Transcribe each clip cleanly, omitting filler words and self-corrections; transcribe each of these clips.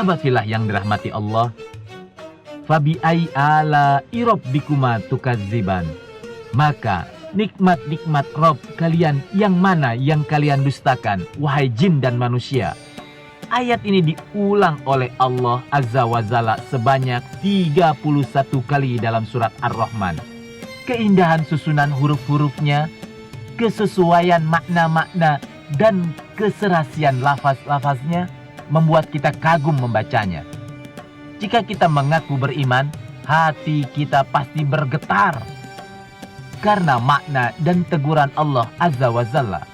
Sahabat fillah yang dirahmati Allah, fabi ai ala rabbikuma tukadziban. Maka nikmat-nikmat Rob kalian yang mana yang kalian dustakan, wahai jin dan manusia? Ayat ini diulang oleh Allah Azza wa Jalla sebanyak 31 kali dalam surat Ar-Rahman. Keindahan susunan huruf-hurufnya, kesesuaian makna-makna, dan keserasian lafaz-lafaznya membuat kita kagum membacanya. Jika kita mengaku beriman, hati kita pasti bergetar karena makna dan teguran Allah Azza wa Jalla.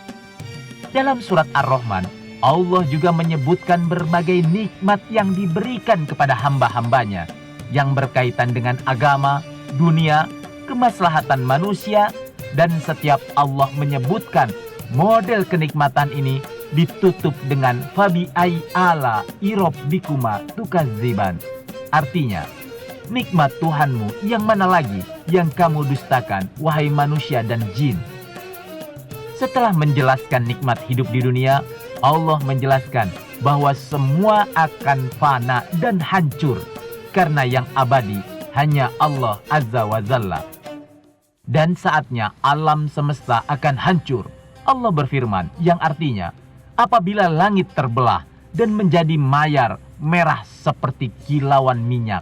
Dalam surat Ar-Rahman, Allah juga menyebutkan berbagai nikmat yang diberikan kepada hamba-hambanya yang berkaitan dengan agama, dunia, kemaslahatan manusia, dan setiap Allah menyebutkan model kenikmatan ini ditutup dengan fabi ai ala rabbikuma tukadziban. Artinya, nikmat Tuhanmu yang mana lagi yang kamu dustakan, wahai manusia dan jin? Setelah menjelaskan nikmat hidup di dunia, Allah menjelaskan bahwa semua akan fana dan hancur karena yang abadi hanya Allah Azza wa Jalla. Dan saatnya alam semesta akan hancur. Allah berfirman yang artinya, apabila langit terbelah dan menjadi mayar merah seperti kilauan minyak.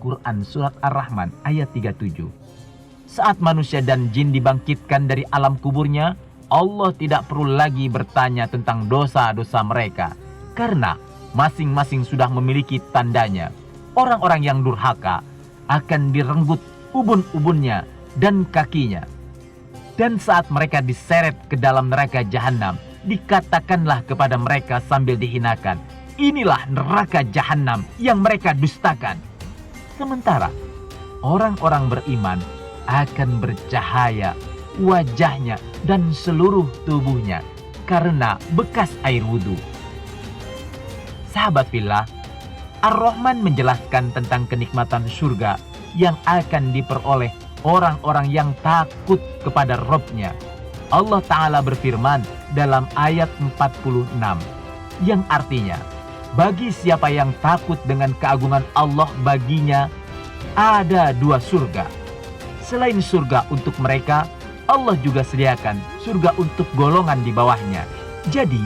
Quran Surat Ar-Rahman ayat 37. Saat manusia dan jin dibangkitkan dari alam kuburnya, Allah tidak perlu lagi bertanya tentang dosa-dosa mereka, karena masing-masing sudah memiliki tandanya. Orang-orang yang durhaka akan direnggut ubun-ubunnya dan kakinya. Dan saat mereka diseret ke dalam neraka jahanam, dikatakanlah kepada mereka sambil dihinakan, inilah neraka jahanam yang mereka dustakan. Sementara orang-orang beriman akan bercahaya wajahnya dan seluruh tubuhnya karena bekas air wudhu. Sahabat fillah, Ar-Rahman menjelaskan tentang kenikmatan surga yang akan diperoleh orang-orang yang takut kepada Rabb-Nya. Allah Ta'ala berfirman dalam ayat 46 yang artinya, bagi siapa yang takut dengan keagungan Allah, baginya ada 2 surga. Selain surga untuk mereka, Allah juga sediakan surga untuk golongan di bawahnya. Jadi,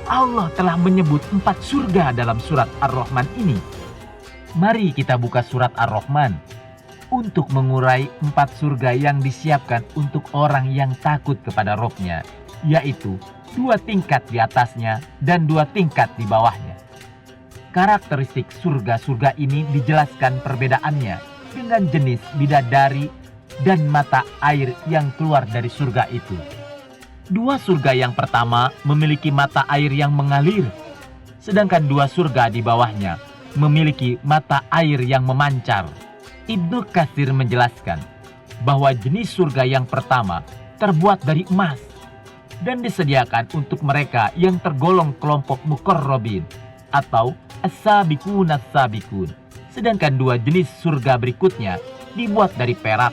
Allah telah menyebut 4 surga dalam surat Ar-Rahman ini. Mari kita buka surat Ar-Rahman untuk mengurai 4 surga yang disiapkan untuk orang yang takut kepada Rabb-Nya, yaitu 2 tingkat di atasnya dan 2 tingkat di bawahnya. Karakteristik surga-surga ini dijelaskan perbedaannya dengan jenis bidadari dan mata air yang keluar dari surga itu. 2 surga yang pertama memiliki mata air yang mengalir, sedangkan 2 surga di bawahnya memiliki mata air yang memancar. Ibnu Katsir menjelaskan bahwa jenis surga yang pertama terbuat dari emas dan disediakan untuk mereka yang tergolong kelompok muqarrabin atau as-sabiqun as-sabiqun. Sedangkan 2 jenis surga berikutnya dibuat dari perak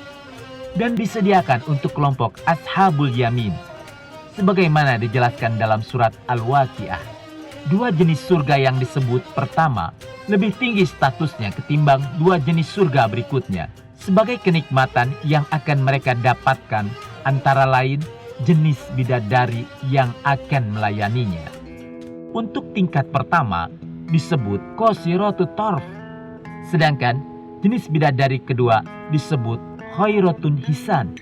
dan disediakan untuk kelompok ashabul yamin. Sebagaimana dijelaskan dalam surat Al-Waqiah, 2 jenis surga yang disebut pertama lebih tinggi statusnya ketimbang 2 jenis surga berikutnya. Sebagai kenikmatan yang akan mereka dapatkan antara lain jenis bidadari yang akan melayaninya. Untuk tingkat pertama disebut qasiratut tarf, sedangkan jenis bidadari kedua disebut khairatun hisan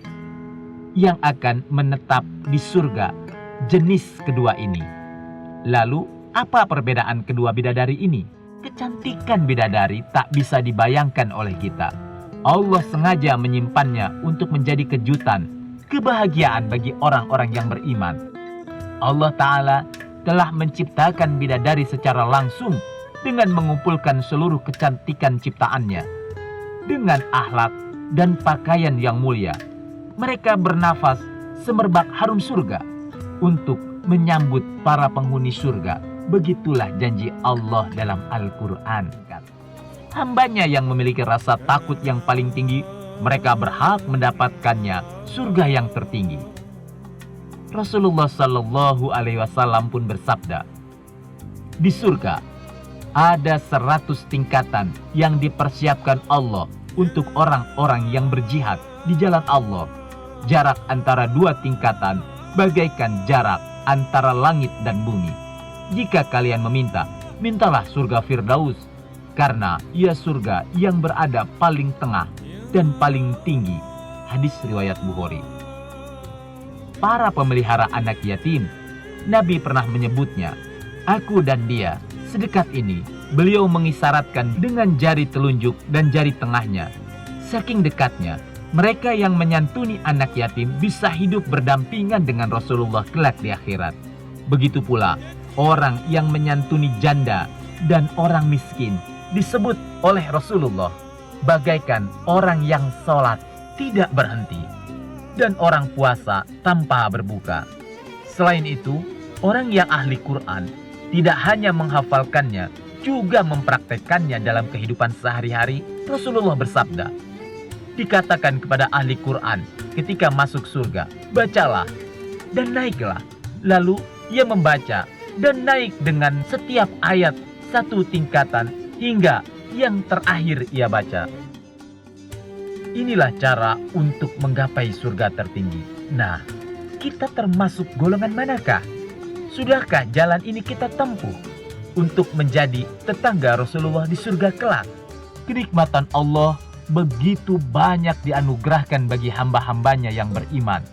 yang akan menetap di surga jenis kedua ini. Lalu apa perbedaan kedua bidadari ini? Kecantikan bidadari tak bisa dibayangkan oleh kita. Allah sengaja menyimpannya untuk menjadi kejutan, kebahagiaan bagi orang-orang yang beriman. Allah Ta'ala telah menciptakan bidadari secara langsung dengan mengumpulkan seluruh kecantikan ciptaannya. Dengan akhlak dan pakaian yang mulia, mereka bernafas semerbak harum surga untuk menyambut para penghuni surga. Begitulah janji Allah dalam Al-Quran. Hambanya yang memiliki rasa takut yang paling tinggi, mereka berhak mendapatkannya surga yang tertinggi. Rasulullah Shallallahu Alaihi Wasallam pun bersabda, di surga Ada 100 tingkatan yang dipersiapkan Allah untuk orang-orang yang berjihad di jalan Allah. Jarak antara 2 tingkatan bagaikan jarak antara langit dan bumi. Jika kalian meminta, mintalah surga Firdaus, karena ia surga yang berada paling tengah dan paling tinggi. Hadis riwayat Bukhari. Para pemelihara anak yatim, Nabi pernah menyebutnya, aku dan dia sedekat ini. Beliau mengisyaratkan dengan jari telunjuk dan jari tengahnya. Saking dekatnya, mereka yang menyantuni anak yatim bisa hidup berdampingan dengan Rasulullah kelak di akhirat. Begitu pula orang yang menyantuni janda dan orang miskin disebut oleh Rasulullah bagaikan orang yang sholat tidak berhenti dan orang puasa tanpa berbuka. Selain itu, orang yang ahli Quran tidak hanya menghafalkannya, juga mempraktekkannya dalam kehidupan sehari-hari. Rasulullah bersabda, dikatakan kepada ahli Quran ketika masuk surga, bacalah dan naiklah. Lalu ia membaca dan naik dengan setiap ayat 1 tingkatan hingga yang terakhir ia baca. Inilah cara untuk menggapai surga tertinggi. Nah, kita termasuk golongan manakah? Sudahkah jalan ini kita tempuh untuk menjadi tetangga Rasulullah di surga kelak? Kenikmatan Allah begitu banyak dianugerahkan bagi hamba-hambanya yang beriman.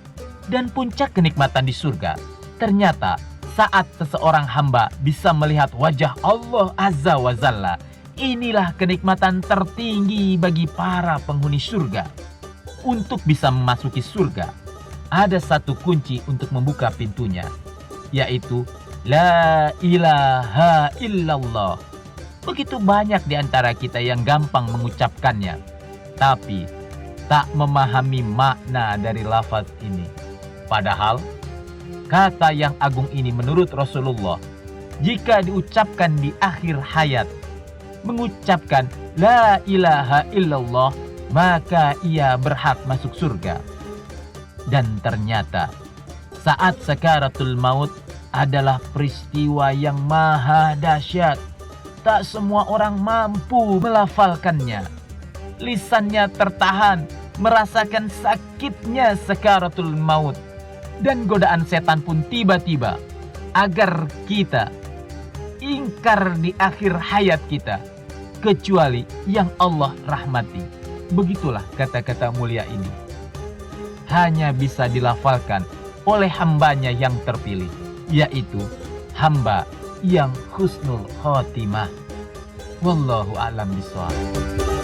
Dan puncak kenikmatan di surga, ternyata saat seseorang hamba bisa melihat wajah Allah Azza wa Jalla. Inilah kenikmatan tertinggi bagi para penghuni surga. Untuk bisa memasuki surga, ada 1 kunci untuk membuka pintunya, yaitu La ilaha illallah. Begitu banyak di antara kita yang gampang mengucapkannya, tapi tak memahami makna dari lafaz ini. Padahal, kata yang agung ini menurut Rasulullah, jika diucapkan di akhir hayat, mengucapkan La ilaha illallah, maka ia berhak masuk surga. Dan ternyata, saat sakaratul maut adalah peristiwa yang maha dahsyat. Tak semua orang mampu melafalkannya. Lisannya tertahan, merasakan sakitnya sakaratul maut. Dan godaan setan pun tiba-tiba agar kita ingkar di akhir hayat kita, kecuali yang Allah rahmati. Begitulah kata-kata mulia ini. Hanya bisa dilafalkan oleh hambanya yang terpilih, yaitu hamba yang husnul khotimah. Wallahu a'lam bishawab.